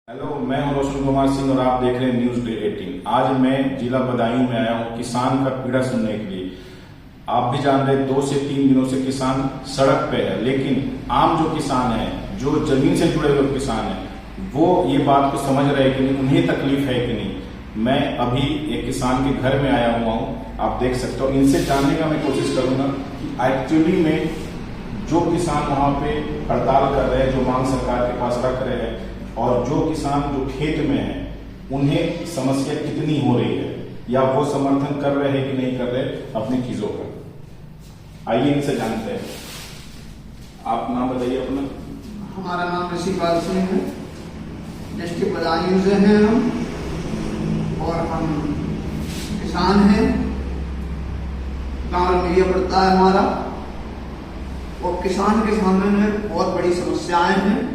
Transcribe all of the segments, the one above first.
Hello, मैं हूं रोशन कुमार सिंह और आप देख रहे हैं न्यूज डे 18। आज मैं जिला बदायूं में आया हूं किसान का पीड़ा सुनने के लिए। आप भी जान रहे 2 से 3 दिनों से किसान सड़क पे है, लेकिन आम जो किसान है, जो जमीन से जुड़े हुए किसान है, वो ये बात को समझ रहे हैं कि नहीं, उन्हें तकलीफ है कि नहीं। मैं अभी एक किसान के घर में आया हुआ हूँ, आप देख सकते हो। इनसे जानने का मैं कोशिश करूंगा कि एक्चुअली में जो किसान वहां पे हड़ताल कर रहे हैं, जो मांग सरकार के पास रख रहे हैं, और जो किसान जो खेत में है, उन्हें समस्या कितनी हो रही है, या वो समर्थन कर रहे हैं कि नहीं कर रहे अपनी चीजों का। आइए इनसे जानते हैं। आप नाम बताइए अपना। हमारा नाम ऋषिपाल सिंह है, डिस्ट्रिक्ट बदायूं से हैं हम, और हम किसान हैं। गांव मिलिया पड़ता है हमारा, और किसान के सामने बहुत बड़ी समस्याएं हैं,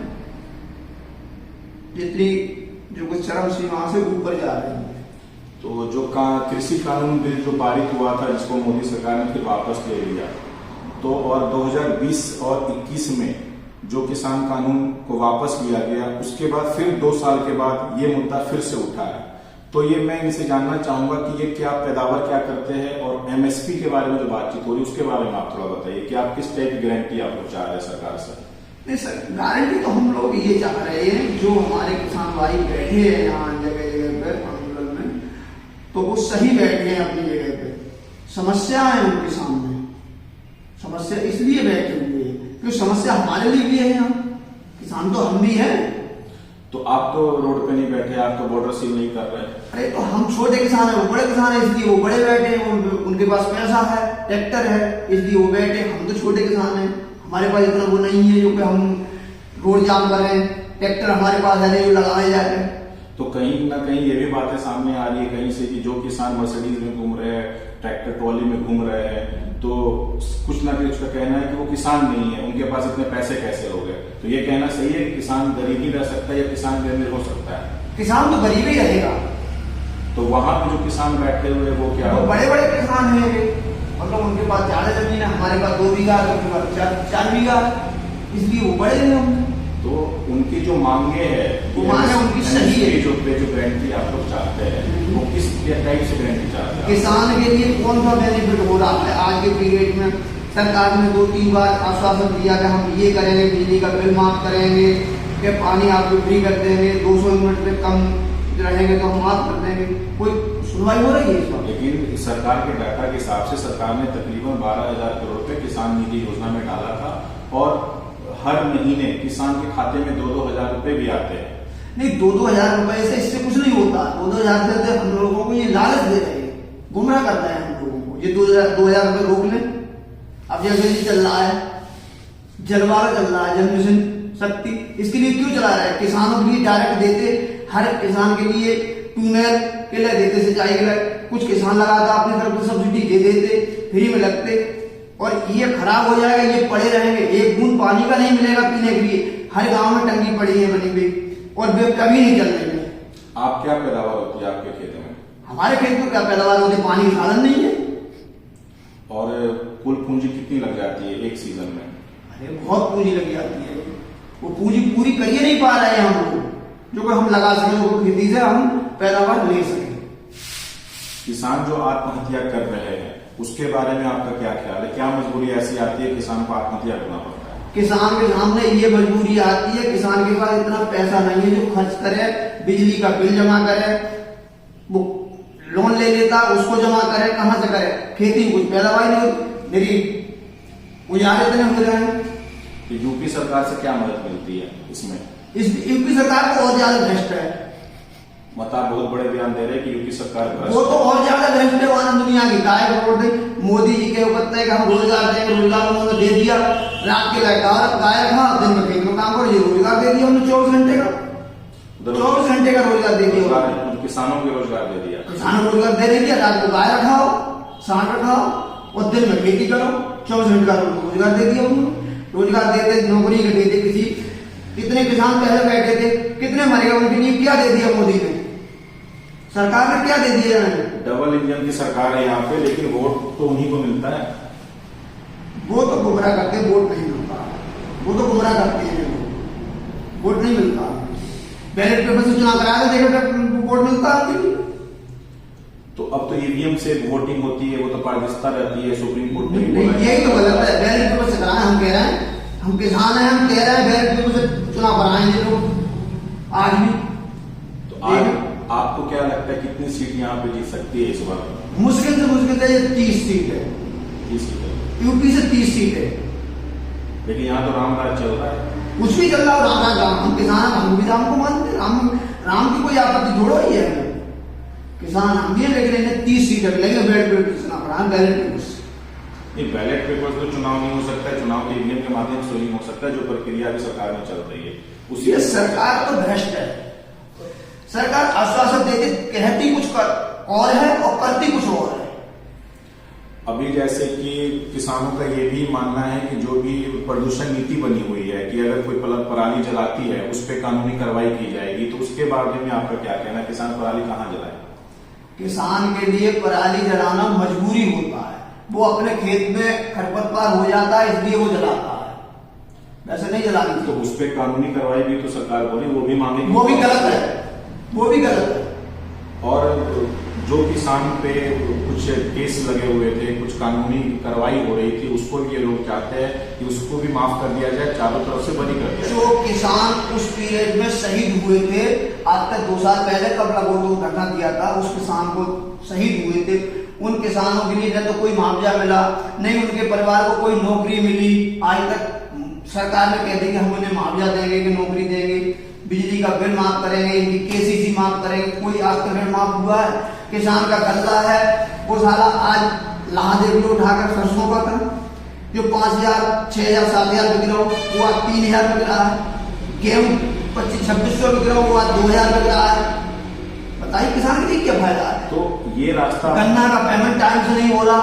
जितनी जो कुछ चरम सीमा से ऊपर जा रही है। तो जो कृषि कानून बिल जो पारित हुआ था, जिसको मोदी सरकार ने फिर वापस ले लिया, तो और 2020 और 21 में जो किसान कानून को वापस लिया गया, उसके बाद फिर 2 साल के बाद ये मुद्दा फिर से उठा है। तो ये मैं इनसे जानना चाहूंगा कि ये क्या पैदावार क्या करते हैं, और एमएसपी के बारे में जो बातचीत हो रही है उसके बारे में आप थोड़ा बताइए कि आप किस टाइप की गारंटी आपको चाह रहे हैं सरकार से। नहीं सर, गारंटी तो हम लोग ये चाह रहे हैं, जो हमारे किसान भाई बैठे हैं यहाँ जगह जगह पे आंदोलन में, तो वो सही बैठे हैं अपनी जगह पे। समस्या है उनके सामने, समस्या इसलिए बैठे हुए हैं क्योंकि समस्या हमारे लिए भी है। यहाँ किसान तो हम भी हैं। तो आप तो रोड पे नहीं बैठे, आप तो बॉर्डर सील नहीं कर रहे। अरे तो हम छोटे किसान हैं, वो बड़े किसान हैं, इसलिए वो बड़े बैठे हैं। उनके पास पैसा है, ट्रैक्टर है, इसलिए वो बैठे। हम तो छोटे किसान हैं, हमारे पास इतना वो नहीं है जो कि हम रोड जाम करें। ट्रैक्टर हमारे पास है नहीं जो लगाए जाते हैं। तो कहीं ना कहीं ये भी बातें सामने आ रही है कहीं से कि जो किसान मर्सिडीज में घूम रहे हैं, ट्रैक्टर ट्रॉली में घूम रहे हैं, तो कुछ ना कुछ का कहना है कि वो किसान नहीं है, उनके पास इतने पैसे कैसे हो गए। तो ये कहना सही है कि किसान गरीब ही रह सकता है या किसान गरीब हो सकता है? किसान तो गरीब ही रहेगा। तो वहां पे जो किसान बैठे हुए वो क्या, वो बड़े बड़े किसान हैं, मतलब उनके पास ज्यादा जमीन है, हमारे पास 2 बीघा है, उनके पास 4 बीघा है, इसलिए वो बड़े हैं हम। तो उनकी जो मांगे है, वो मांगे उनकी सही है। जो गारंटी आप लोग चाहते हैं, वो किस टाइप से गारंटी चाहते हैं? किसान के लिए कौन सा बेनिफिट हो रहा है आज के पीरियड में? सरकार ने 2-3 बार आश्वासन दिया कि हम ये करेंगे, बिजली का बिल माफ करेंगे, कि पानी आपको फ्री कर देंगे, 200 यूनिट से कम रहेंगे तो हम माफ कर देंगे। कोई सुनवाई हो रही है इस बात? लेकिन सरकार के डाटा के हिसाब से सरकार ने तकरीबन 12,000 करोड़ रुपए किसान निधि योजना में डाला था, और हर महीने किसान के खाते में 2-2 हजार रुपए भी आते हैं। नहीं, 2-2 हजार रुपए से इससे कुछ नहीं होता। 2-2 हजार से हम लोगों को ये लालच दे रहे हैं, गुमराह कर रहे हैं हम लोगों को। ये 2 हजार रुपए रोक लें। अब जैसे चल रहा है, जलवारा चल रहा है, जल मिशन शक्ति, इसके लिए क्यों चला रहा है? किसानों के लिए डायरेक्ट देते, हर किसान के लिए ट्यूबवेल के लिए देते, सिंचाई के लिए। कुछ किसान लगाता अपनी तरफ से सब्सिडी दे देते, फ्री में लगते, और ये खराब हो जाएगा, ये पड़े रहेंगे। एक बूंद पानी का नहीं मिलेगा पीने के लिए। हर गांव में टंकी पड़ी है बनी हुई, और वे कभी नहीं चल रही है। आप क्या पैदावार होती है आपके खेत में? हमारे खेत में क्या पैदावार होती है? पानी का साधन नहीं है। और कुल पूंजी कितनी लग जाती है एक सीजन में? अरे बहुत पूंजी लग जाती है। वो पूंजी पूरी करिए नहीं पा रहे हैं हम लोग, जो कि हम लगा सकें, जो खेती से हम पैदावार ले सकें। किसान जो आत्महत्या कर रहे हैं, उसके बारे में आपका क्या ख्याल है? क्या मजबूरी ऐसी आती है किसान को आत्महत्या करना पड़ता है? किसान के सामने ये मजबूरी आती है, किसान के पास इतना पैसा नहीं है जो खर्च करे, बिजली का बिल जमा करे, वो लोन ले लेता, उसको जमा करे, कहां से करे? खेती में कुछ पैदावार नहीं होती। मेरी गुजारे इतने हो जाए। तो यूपी सरकार से क्या मदद मिलती है इसमें? इस यूपी सरकार को और ज्यादा भ्रष्ट है। मतलब बहुत बड़े बयान दे रहे हैं कि यूपी सरकार भ्रष्ट वो तो और ज्यादा भ्रष्ट है। आनंद दुनिया की गाय करोड़ मोदी जी के ऊपर है कि हम रोजगार देंगे, रोजगार उन्होंने दे दिया। रात के गाय रखा, दिन में खेत में काम करो, ये रोजगार दे दिया उन्होंने 24 घंटे का। 24 घंटे का रोजगार दे दिया, किसानों को रोजगार दे दिया। किसानों को रोजगार दे दिया। रात को गाय रखाओ, सांड रखाओ, और दिन में खेती करो। 24 घंटे का रोजगार दे दिया उन्होंने। रोजगार देते, नौकरी के देते। किसी कितने किसान पहले बैठे थे, कितने मरे गए, उनके लिए क्या दे दिया मोदी ने? सरकार ने क्या दे दिया? डबल इंजन की सरकार है यहाँ पे, लेकिन वोट तो उन्हीं को मिलता है। वो तो गुमराह करते, वोट नहीं मिलता। वो तो गुमराह करते हैं, वोट नहीं मिलता। बैलेट पेपर से चुनाव कराया देखो वोट मिलता है। तो अब तो ईवीएम से वोटिंग होती है, वो तो पारदर्शिता रहती है, सुप्रीम कोर्ट ने भी नहीं, बोला है। यही तो गलत है। बैलेट पेपर से कराएं, हम कह रहे हैं, हम किसान हैं, हम कह रहे हैं बैलेट पेपर से चुनाव कराएंगे लोग आज भी। तो आज आपको क्या लगता है कितनी सीट यहाँ पे जीत सकती है इस बार? मुश्किल से ये 30 सीट है, 30 सीट है। यूपी से 30 सीट है। लेकिन यहाँ तो रामराज चल रहा है। कुछ भी चल रहा हो, राम हम किसान हैं, हम भी राम को मानते हैं। राम की कोई आपत्ति थोड़ा ही है। किसान हम भी है, लेकिन इन्हें 30 सीट है, लेकिन बैलेट पेपर से चुनाव कराएं, बैलेट पेपर से। नहीं, बैलेट पेपर से तो चुनाव नहीं हो सकता है, चुनाव के ईवीएम के माध्यम से नहीं हो सकता है, जो प्रक्रिया अभी सरकार में चल रही है उसी। ये सरकार तो भ्रष्ट है। सरकार आश्वासन देती, कहती कुछ और है और करती कुछ और है। अभी जैसे कि किसानों का ये भी मानना है कि जो भी प्रदूषण नीति बनी हुई है कि अगर कोई पराली जलाती है उस पर कानूनी कार्रवाई की जाएगी, तो उसके बारे में आपका क्या कहना है? किसान पराली कहाँ जलाए? किसान के लिए पराली जलाना मजबूरी होता है। वो अपने खेत में खरपतवार हो जाता है, इसलिए वो जलाता है, वैसे नहीं जलानी। तो उस पर कानूनी कार्रवाई भी तो सरकार बोली, वो भी मांगेगी। वो भी गलत है, वो भी गलत है। और जो किसान पे कुछ केस लगे हुए थे, कुछ कानूनी कार्रवाई हो रही थी, उसको भी ये लोग चाहते हैं कि उसको भी माफ कर दिया जाए, चारों तरफ से बरी कर दिया जाए। जो किसान उस पीरियड में शहीद हुए थे, आज तक 2 साल पहले कब लगो घटना किया था, उस किसान को शहीद हुए थे, उन किसानों के लिए न तो कोई मुआवजा मिला, नहीं उनके परिवार को कोई नौकरी मिली। आज तक सरकार ने कह दी कि हम उन्हें मुआवजा देंगे, कि नौकरी देंगे, बिजली का बिल माफ करेंगे, इनकी केसीसी माफ करेंगे, कोई आज तक ऋण माफ हुआ है? किसान का गल्ला है, वो साला आज महादेव को उठाकर सरसों का था, जो 5,000, 6,000, 7,000 बिक रहा हो, वो आज 3,000 बिक रहा है। गेहूं 2500-2600 बिक रहा हो, वो आज 2,000 बिक रहा है। बताइए किसान के लिए क्या फायदा है? तो ये रास्ता, गन्ना का पेमेंट टाइम से नहीं हो रहा,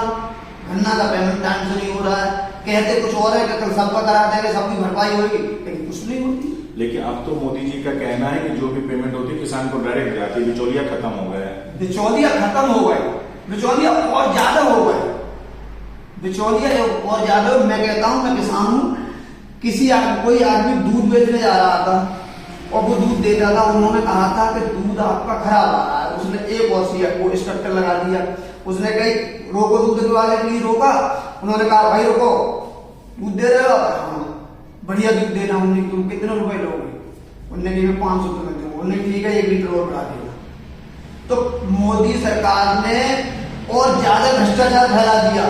गन्ना का पेमेंट टाइम से नहीं हो रहा है। कहते कुछ और है कि कल सबका करा देंगे, सबकी भरपाई होगी, लेकिन कुछ नहीं होती। लेकिन अब तो मोदी जी का कहना है कि जो भी पेमेंट होती है किसान को डायरेक्ट जाती है, बिचौलिया खत्म हो गया है। बिचौलिया खत्म हो गए, बिचौलिया और ज्यादा हो गए, बिचौलिया और ज्यादा। मैं कहता हूं, मैं किसान हूं, कोई आदमी दूध बेचने जा रहा था और वो दूध देता था, उन्होंने कहा था कि दूध आपका खराब आ रहा है। उसने एक और वो स्ट्रक्चर लगा दिया, उसने कही रोको, दूध वाले के लिए रोका। उन्होंने कहा भाई रोको, दूध दे रहे हो? हाँ बढ़िया दूध देना। उन्होंने तुम कितने रुपए लोगे? उन्होंने कहा 500 रुपए दूंगा। उन्होंने ठीक है 1 लीटर और बढ़ा देगा। तो मोदी सरकार ने और ज्यादा भ्रष्टाचार फैला दिया।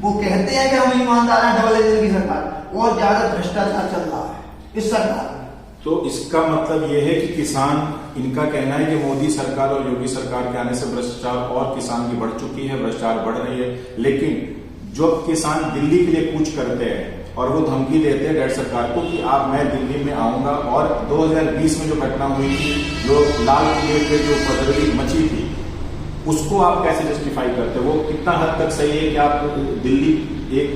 वो कहते हैं कि हम ईमानदार हैं, डबल इंजन की सरकार, और ज्यादा भ्रष्टाचार चल रहा है इस सरकार में। तो इसका मतलब यह है कि किसान, इनका कहना है कि मोदी सरकार और योगी सरकार के आने से भ्रष्टाचार और किसान की बढ़ चुकी है, भ्रष्टाचार बढ़ रही है। लेकिन जो किसान दिल्ली के लिए कूच करते हैं और वो धमकी देते हैं गैर सरकार को कि आप, मैं दिल्ली में आऊंगा, और 2020 में जो घटना हुई थी, जो लाल किले पे जो पथराव मची थी, उसको आप कैसे जस्टिफाई करते हैं? वो कितना हद तक सही है कि आप दिल्ली एक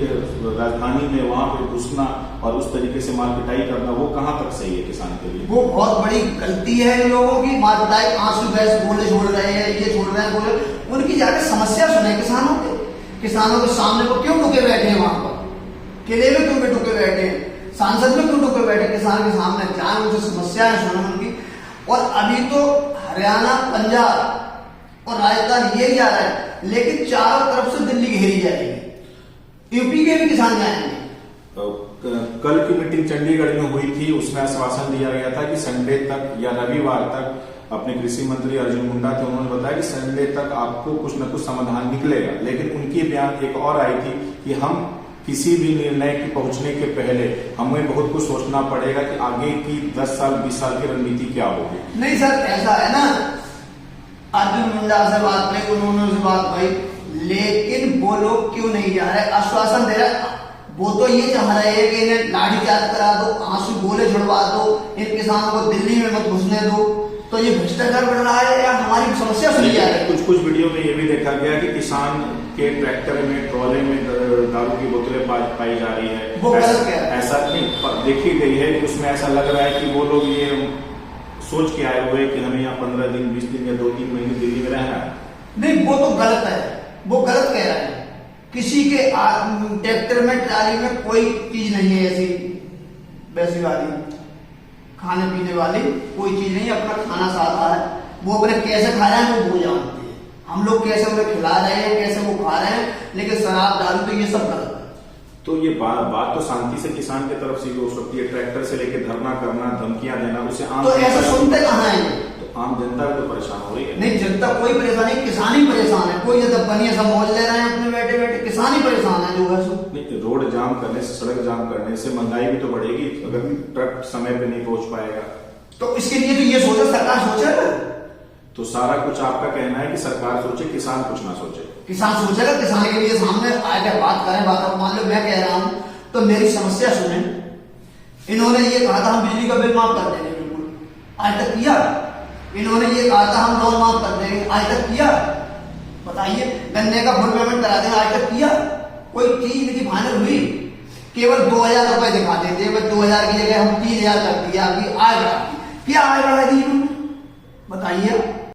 राजधानी में वहां पे घुसना और उस तरीके से मारपिटाई करना, वो कहां तक सही है किसान के लिए? वो बहुत बड़ी गलती है इन लोगों की। मारपिटाई, आंसू गैस बोले छोड़ रहे हैं, ये छोड़ रहे हैं, बोले। उनकी जाकर समस्या सुने किसानों के, किसानों के सामने वो क्यों टुके बैठे हैं, वहां पर किले में क्यों टुके बैठे हैं, सांसद में क्यों टुके बैठे? किसान के सामने जाए, उनसे समस्याएं सुने उनकी। और अभी तो हरियाणा, पंजाब और राजस्थान ये जा रहा है, लेकिन चारों तरफ से दिल्ली घेरी जाएगी, यूपी के भी किसान जाएंगे। कल की मीटिंग चंडीगढ़ में हुई थी, उसमें आश्वासन दिया गया था कि संडे तक या रविवार तक, अपने कृषि मंत्री अर्जुन मुंडा थे, उन्होंने बताया कि संडे तक आपको कुछ न कुछ समाधान निकलेगा। लेकिन उनकी बयान एक और आई थी कि हम किसी भी निर्णय की पहुंचने के पहले हमें बहुत कुछ सोचना पड़ेगा कि आगे की 10 साल 20 साल की रणनीति क्या होगी। नहीं सर, ऐसा है ना, अर्जुन मुंडा से बात नहीं, उन्होंने से बात भाई, लेकिन वो लोग क्यों नहीं जा रहे? आश्वासन दे रहे, वो तो ये चाह रहे हैं कि इन्हें लाठीचार्ज करा दो, आंसू गोले छुड़वा दो, इन किसानों को दिल्ली में मत घुसने दो। तो ये भ्रष्टाचार बढ़ रहा है या हमारी समस्या सुनी जा रही है? कुछ वीडियो में ये भी देखा गया कि किसान के ट्रैक्टर में, ट्रॉले में दारू की बोतलें पाई जा रही है। वो गलत है। ऐसा नहीं देखी गई है कि उसमें ऐसा लग रहा है कि वो लोग ये सोच के आए हुए कि हमें यहाँ 15 दिन, 20 दिन या 2-3 महीने दिल्ली में रहना है। नहीं, वो तो गलत है, वो गलत कह रहे हैं। किसी के ट्रैक्टर में, ट्राली में कोई चीज नहीं है ऐसी वैसी वाली। खाने पीने वाली कोई चीज नहीं, अपना खाना सादा है। वो अपने कैसे खा रहे हैं वो जानते हैं, हम लोग कैसे उन्हें खिला रहे हैं, कैसे वो खा रहे हैं, लेकिन शराब दारू तो ये सब गलत है। तो ये बात तो शांति से किसान की तरफ से भी हो सकती है, ट्रैक्टर से लेके धरना करना, धमकियां देना, उसे आम तो ऐसा सुनते कहाँ है ये? तो आम जनता भी तो परेशान हो रही है। नहीं, जनता कोई परेशान नहीं, किसान ही परेशान है। कोई जब बनिए सब मौज ले रहे हैं अपने बैठे बैठे, किसान ही परेशान है जो है सो। नहीं, रोड जाम करने से, सड़क जाम करने से महंगाई भी तो बढ़ेगी अगर ट्रक समय पे नहीं पहुंच पाएगा। तो इसके लिए तो ये सोचे, सरकार सोचे ना। तो सारा कुछ आपका कहना है कि सरकार सोचे, किसान कुछ ना सोचे। किसान सोचेगा, किसान के लिए सामने आके बात करें। बात मान लो मैं कह रहा हूं तो मेरी समस्या सुने। इन्होंने ये कहा था हम बिजली का बिल माफ कर देंगे, बिल्कुल आज तक किया? इन्होंने ये कहा था हम लोन माफ कर देंगे, आज तक किया? बताइए, गन्ने का फुल पेमेंट करा देंगे, आज तक किया? कोई चीज इनकी फाइनल हुई? केवल 2000 रुपए दिखा देते हैं, 2000 की जगह हम 3000 कर दिया, अभी आय बढ़ा दी। क्या आय बढ़ा दी? बताइए।